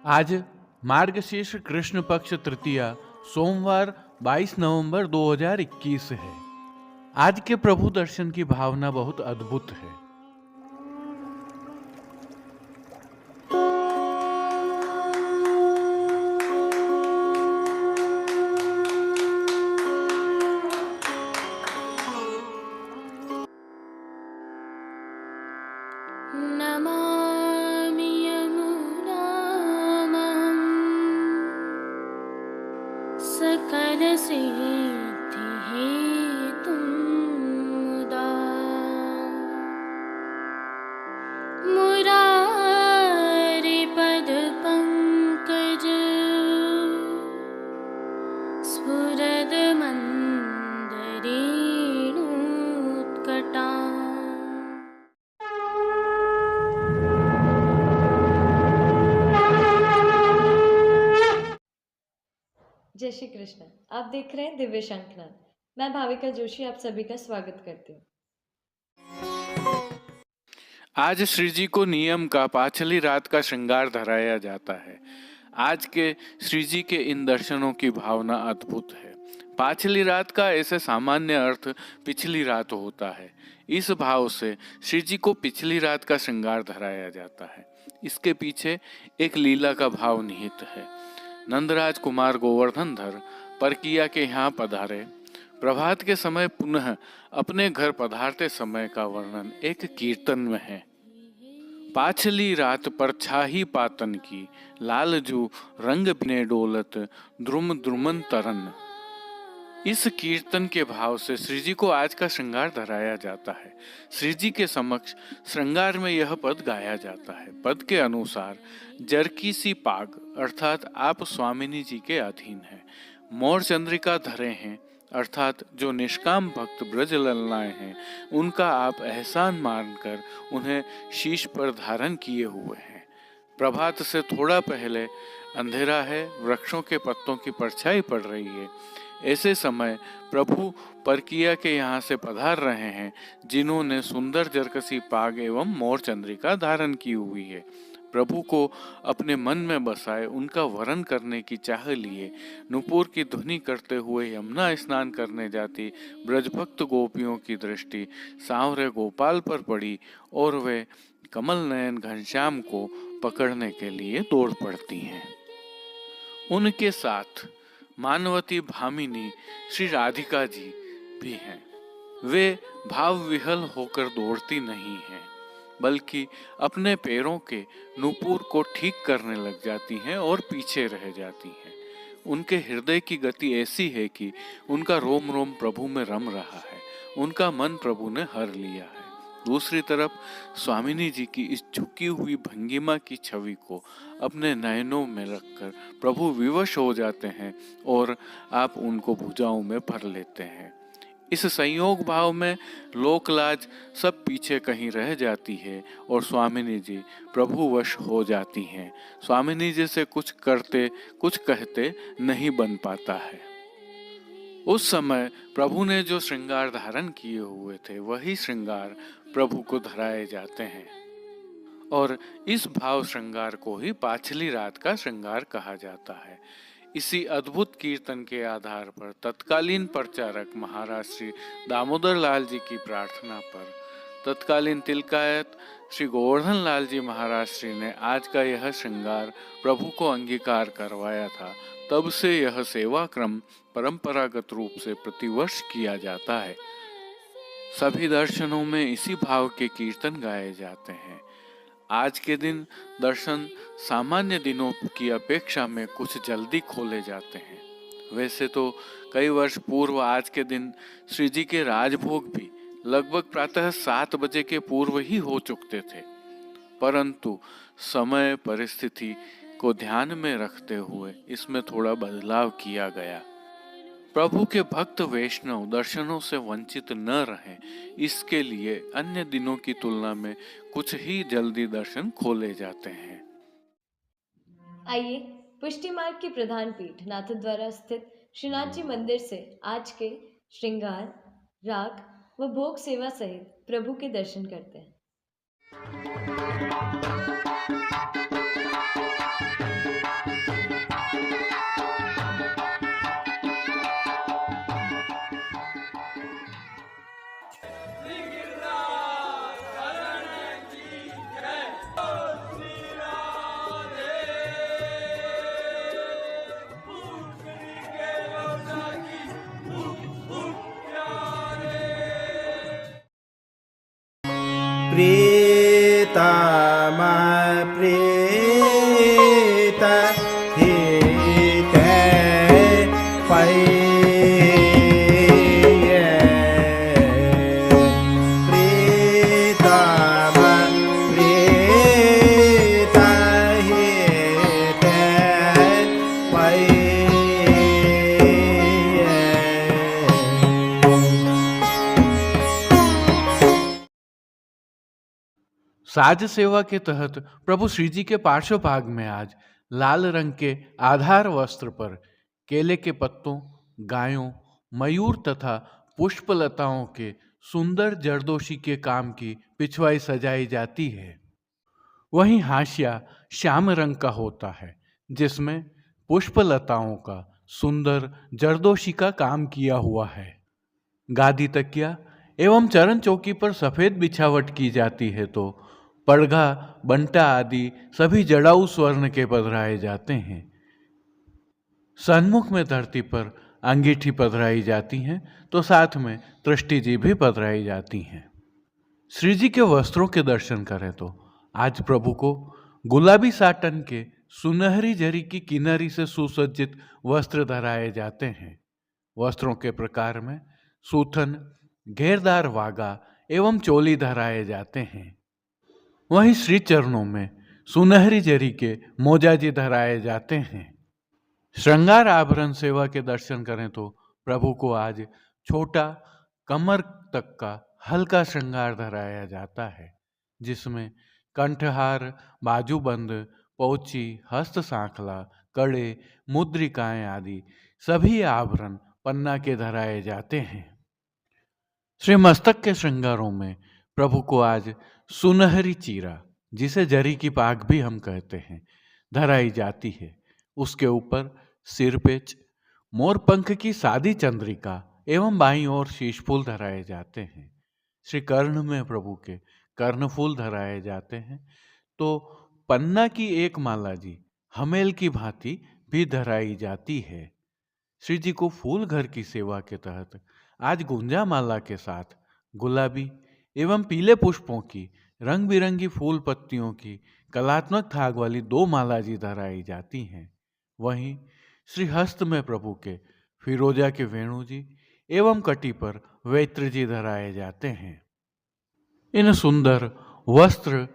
आज मार्गशीर्ष कृष्ण पक्ष तृतीया सोमवार 22 नवंबर 2021 है। आज के प्रभु दर्शन की भावना बहुत अद्भुत है। नमामि यमुनामहं सकलसिद्धिहेतुं मुदा मुरारिपदपङ्कज स्फुरदमन्दरेणुत्कटा। जय श्री कृष्ण। आप देख रहे हैं दिव्य शंखनाद। मैं भाविका जोशी आप सभी का स्वागत करती हूँ। आज श्री जी को नियम का पाछली रात का श्रृंगार धराया जाता है। आज के श्री जी के इन दर्शनों की भावना अद्भुत है। पाछली रात का ऐसे सामान्य अर्थ पिछली रात होता है। इस भाव से श्री जी को पिछली रात का श्रृंगार धराया जाता है। इसके पीछे एक लीला का भाव निहित है। नंदराज कुमार गोवर्धनधर परकिया के यहाँ पधारे। प्रभात के समय पुनः अपने घर पधारते समय का वर्णन एक कीर्तन में है। पाछली रात पर छाही पातन की, लालजू रंग बिने डोलत, द्रुम द्रुमन तरन। इस कीर्तन के भाव से श्री जी को आज का श्रृंगार धराया जाता है। श्री जी के समक्ष श्रृंगार में यह पद गाया जाता है। पद के अनुसार जरकी सी पाग अर्थात आप स्वामिनी जी के अधीन हैं। मोर चंद्रिका धरे हैं अर्थात जो निष्काम भक्त ब्रज ललनाए हैं उनका आप एहसान मानकर उन्हें शीश पर धारण किए हुए हैं। प्रभात से थोड़ा पहले अंधेरा है, वृक्षों के पत्तों की परछाई पड़ रही है। ऐसे समय प्रभु परकिया के यहाँ से पधार रहे हैं जिन्होंने सुंदर जरकसी पाग एवं मोर चंद्रिका धारण की हुई है। प्रभु को अपने मन में बसाए उनका वरण करने की चाह लिए नुपुर की ध्वनि करते हुए यमुना स्नान करने जाती ब्रजभक्त गोपियों की दृष्टि सांवरे गोपाल पर पड़ी और वे कमल नयन घनश्याम को पकड़ने के लिए दौड़ पड़ती हैं। उनके साथ मानवती भामिनी श्री राधिका जी भी हैं। वे भाव विहल होकर दौड़ती नहीं हैं बल्कि अपने पैरों के नुपुर को ठीक करने लग जाती हैं और पीछे रह जाती हैं। उनके हृदय की गति ऐसी है कि उनका रोम रोम प्रभु में रम रहा है। उनका मन प्रभु ने हर लिया है। दूसरी तरफ स्वामिनी जी की इस झुकी हुई भंगिमा की छवि को अपने नयनों में रखकर प्रभु विवश हो जाते हैं और आप उनको भुजाओं में भर लेते हैं। इस संयोग भाव में लोकलाज सब पीछे कहीं रह जाती है और स्वामिनी जी प्रभु वश हो जाती हैं। स्वामिनी जी से कुछ करते कुछ कहते नहीं बन पाता है। उस समय प्रभु ने जो श्रृंगार धारण किए हुए थे वही श्रृंगार प्रभु को धराए जाते हैं और इस भाव श्रृंगार को ही पाछली रात का श्रृंगार कहा जाता है। इसी अद्भुत कीर्तन के आधार पर तत्कालीन प्रचारक महाराज श्री दामोदर लाल जी की प्रार्थना पर तत्कालीन तिलकायत श्री गोवर्धन लाल जी महाराज श्री ने आज का यह श्रृंगार प्रभु को अंगीकार करवाया था। तब से यह सेवा क्रम परंपरागत रूप से प्रतिवर्ष किया जाता है। सभी दर्शनों में इसी भाव के कीर्तन गाए जाते हैं। आज के दिन दर्शन सामान्य दिनों की अपेक्षा में कुछ जल्दी खोले जाते हैं। वैसे तो कई वर्ष पूर्व आज के दिन श्री जी के राजभोग भी लगभग प्रातः 7 बजे के पूर्व ही हो चुकते थे, परंतु समय परिस्थिति को ध्यान में रखते हुए इसमें थोड़ा बदलाव किया गया। प्रभु के भक्त वैष्णव दर्शनों से वंचित न रहें, इसके लिए अन्य दिनों की तुलना में कुछ ही जल्दी दर्शन खोले जाते हैं। आइए पुष्टि मार्ग की प्रधान पीठ नाथद्वारा स्थित श्रीनाथ जी मंदिर से आज के श्रृंगार, राग व भोग सेवा सहित प्रभु के दर्शन करते हैं। प्रीत हिते पय्ये प्रीतम प्रीत हिते पय्ये। साज सेवा के तहत प्रभु श्री जी के पार्श्व भाग में आज लाल रंग के आधार वस्त्र पर केले के पत्तों, गायों, मयूर तथा पुष्पलताओं के सुंदर जरदोशी के काम की पिछवाई सजाई जाती है। वहीं हाशिया श्याम रंग का होता है, जिसमें पुष्पलताओं का सुंदर जरदोशी का काम किया हुआ है। गादी, तकिया एवं चरण चौकी पर सफेद बिछावट की जाती है, तो पड़घा, बंटा आदि सभी जड़ाऊ स्वर्ण के पधराए जाते हैं। सन्मुख में धरती पर अंगीठी पधराई जाती हैं, तो साथ में दृष्टि जी भी पधराई जाती हैं। श्री जी के वस्त्रों के दर्शन करें तो आज प्रभु को गुलाबी साटन के सुनहरी जरी की किनारी से सुसज्जित वस्त्र धराए जाते हैं। वस्त्रों के प्रकार में सूथन, घेरदार वागा एवं चोली धराए जाते हैं। वहीं श्री चरणों में सुनहरी जरी के मोजाजी धराए जाते हैं। श्रृंगार आभरण सेवा के दर्शन करें तो प्रभु को आज छोटा कमर तक का हल्का श्रृंगार धराया जाता है, जिसमें कंठहार, बाजूबंद, पौची, हस्त सांखला, कड़े, मुद्रिकाएं आदि सभी आभरण पन्ना के धराए जाते हैं। श्री मस्तक के श्रृंगारों में प्रभु को आज सुनहरी चीरा, जिसे जरी की पाग भी हम कहते हैं, धराई जाती है। उसके ऊपर सिरपेच, मोरपंख की सादी चंद्रिका एवं बाईं ओर शीशफूल धराए जाते हैं। श्री कर्ण में प्रभु के कर्णफूल धराए जाते हैं, तो पन्ना की एक माला जी हमेल की भांति भी धराई जाती है। श्री जी को फूल घर की सेवा के तहत आज गुंजा माला के साथ गुलाबी एवं पीले पुष्पों की रंग बिरंगी फूल पत्तियों की कलात्मक थाग वाली 2 माला जी धराई जाती हैं। वहीं श्री हस्त में प्रभु के फिरोजा के वेणु जी एवं कटी पर वैत्र जी धराए जाते हैं। इन सुंदर वस्त्र,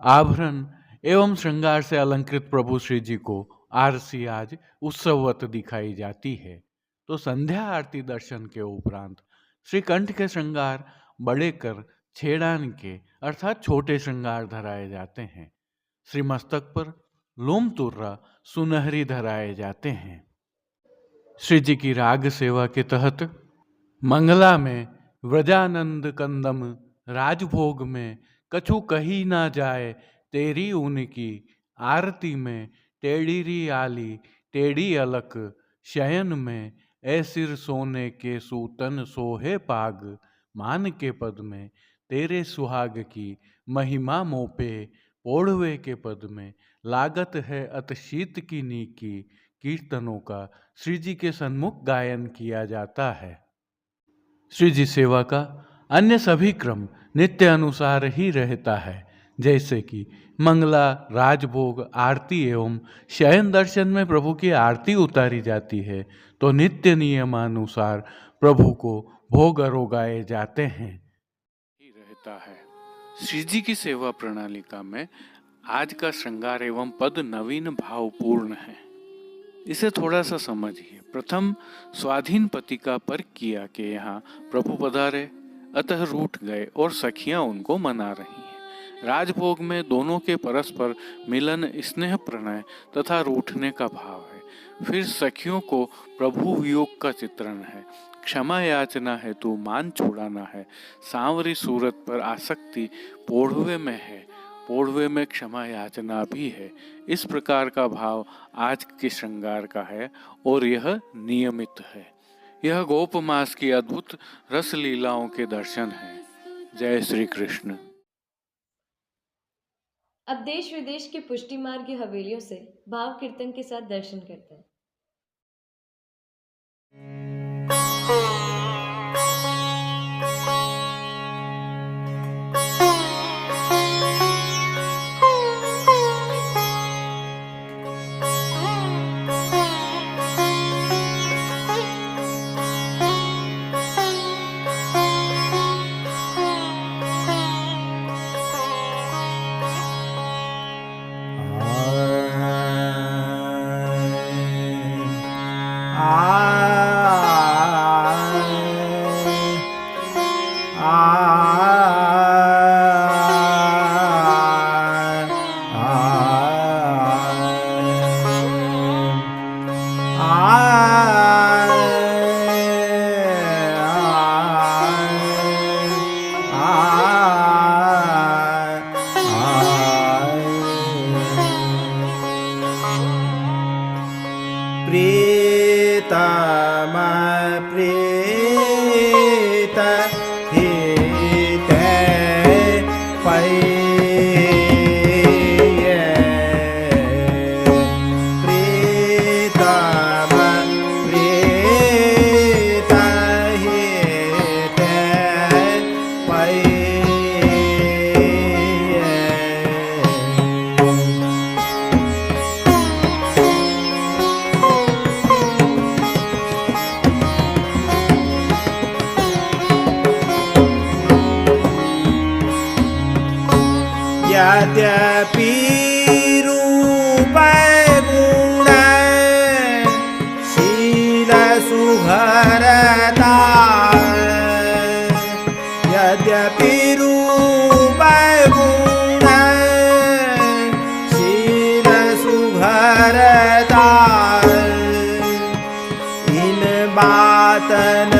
आभरण एवं श्रृंगार से अलंकृत प्रभु श्री जी को आरसी आज उत्सववत दिखाई जाती है। तो संध्या आरती दर्शन के उपरांत श्री कंठ के श्रृंगार बड़े कर छेड़ान के अर्थात छोटे श्रृंगार धराए जाते हैं। श्री मस्तक पर लोम तुर्रा सुनहरी धराए जाते हैं। श्री जी की राग सेवा के तहत मंगला में व्रजानंद कंदम, राजभोग में कछु कही ना जाए तेरी उनकी, आरती में टेढ़ी आली टेढ़ी अलक, शयन में ऐसिर सोने के सूतन सोहे पाग, मान के पद में तेरे सुहाग की महिमा मोपे, ओढ़वे के पद में लागत है अत शीत की नीकी। कीर्तनों का श्री जी के सन्मुख गायन किया जाता है। श्री जी सेवा का अन्य सभी क्रम नित्य अनुसार ही रहता है, जैसे कि मंगला, राजभोग, आरती एवं शयन दर्शन में प्रभु की आरती उतारी जाती है, तो नित्य नियमानुसार प्रभु को भोग अरोगाए जाते हैं ही रहता है। श्री जी की सेवा प्रणालिका में आज का श्रृंगार एवं पद नवीन भावपूर्ण है। इसे थोड़ा सा समझिए। प्रथम स्वाधीन पतिका पर किया कि यहाँ प्रभु पधारे, अतः रूठ गए और सखियां उनको मना रही हैं। राजभोग में दोनों के परस्पर मिलन, स्नेह, प्रणय तथा रूठने का भाव है। फिर सखियों को प्रभु वियोग का चित्रण है। क्षमा याचना है तो मान छुड़ाना है। सांवरी सूरत पर आसक्ति पोढ़वे में है, पोढ़वे में क्षमा याचना भी है। इस प्रकार का भाव आज के श्रृंगार का है और यह नियमित है। यह गोप मास की अद्भुत रस लीलाओं के दर्शन हैं। जय श्री कृष्ण। अब देश विदेश के पुष्टि मार्ग की हवेलियों से भाव कीर्तन के साथ दर्शन करते हैं। प्रीतम प्रीत हिते पये प्रीतम प्रीत हिते पये यद्यपि रूप गुण शील सुभरता यद्यपि रूप गुण शील सुभरता इन बातन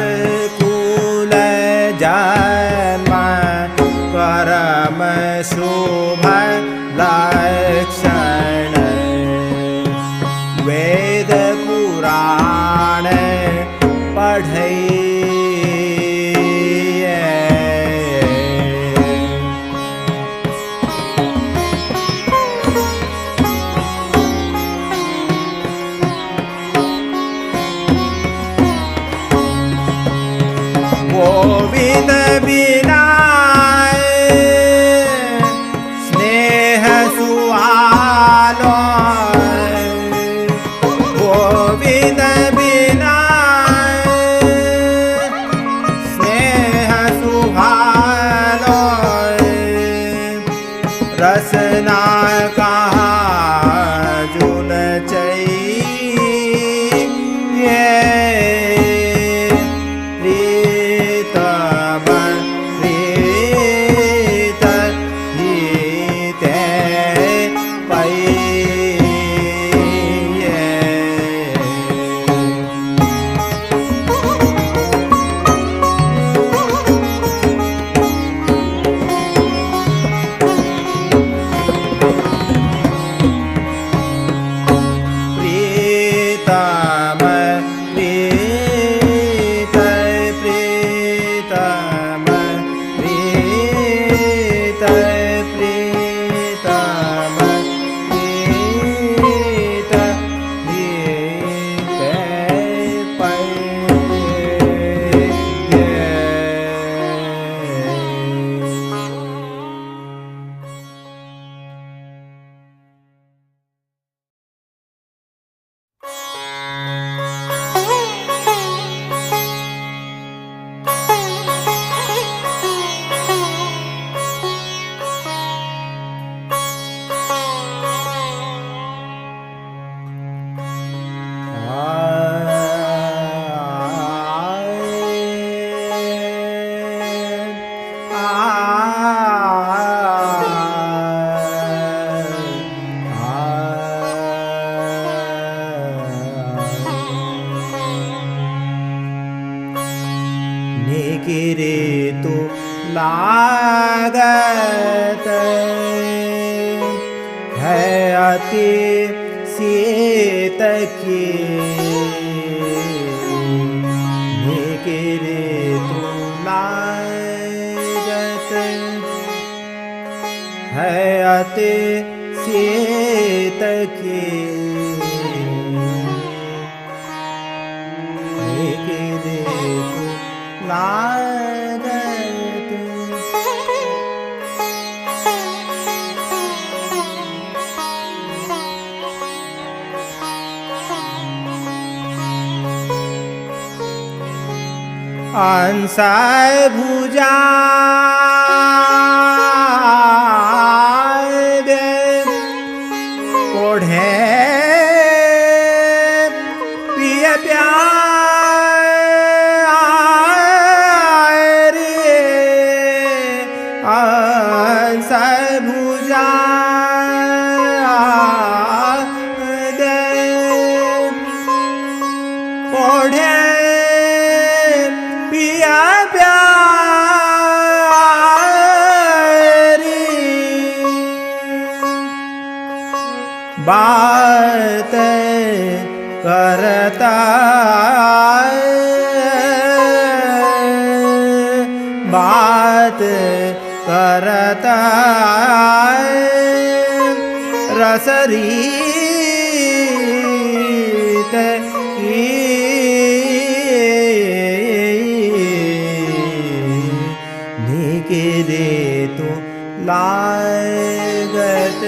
सतकुल जन्म परम शुभ लक्षण वेद पुराण पढ़ई गोविंद बिना स्नेह सुहालो गोविंद बिना स्नेह सुहालो रसना कहाँ जुन चाहिए निगिरे तो लागत है अति सीत की निगिरे तो लागत है अति सीत की निगिरे तो लागत अंसाय भुजा भुजा दे ओढ़े पिया प्यारी बात करता बात करता रसरीत की निके तो लागत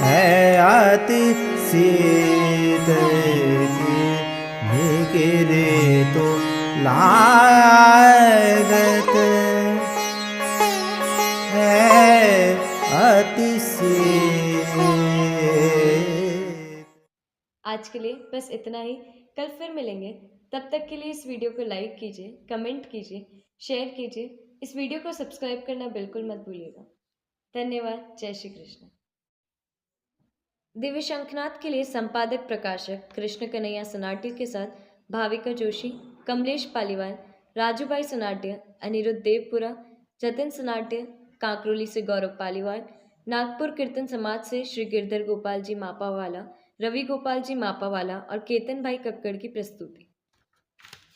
है अति शीत की निके तो लागत है अति शीत। आज के लिए बस इतना ही। कल फिर मिलेंगे। तब तक के लिए इस वीडियो को लाइक कीजिए, कमेंट कीजिए, शेयर कीजिए। इस वीडियो को सब्सक्राइब करना बिल्कुल मत भूलिएगा। धन्यवाद। जय श्री कृष्ण। दिव्य शंखनाद के लिए संपादक प्रकाशक कृष्ण कन्हैया सनाट्य के साथ भाविका जोशी, कमलेश पालीवाल, राजू भाई सनाट्य, अनिरुद्ध देवपुरा, जतिन सनाट्य, कांकरोली से गौरव पालीवाल, नागपुर कीर्तन समाज से श्री गिरधर गोपाल जी मापावाला, रवि गोपाल जी मापावाला और केतन भाई कक्कड़ की प्रस्तुति।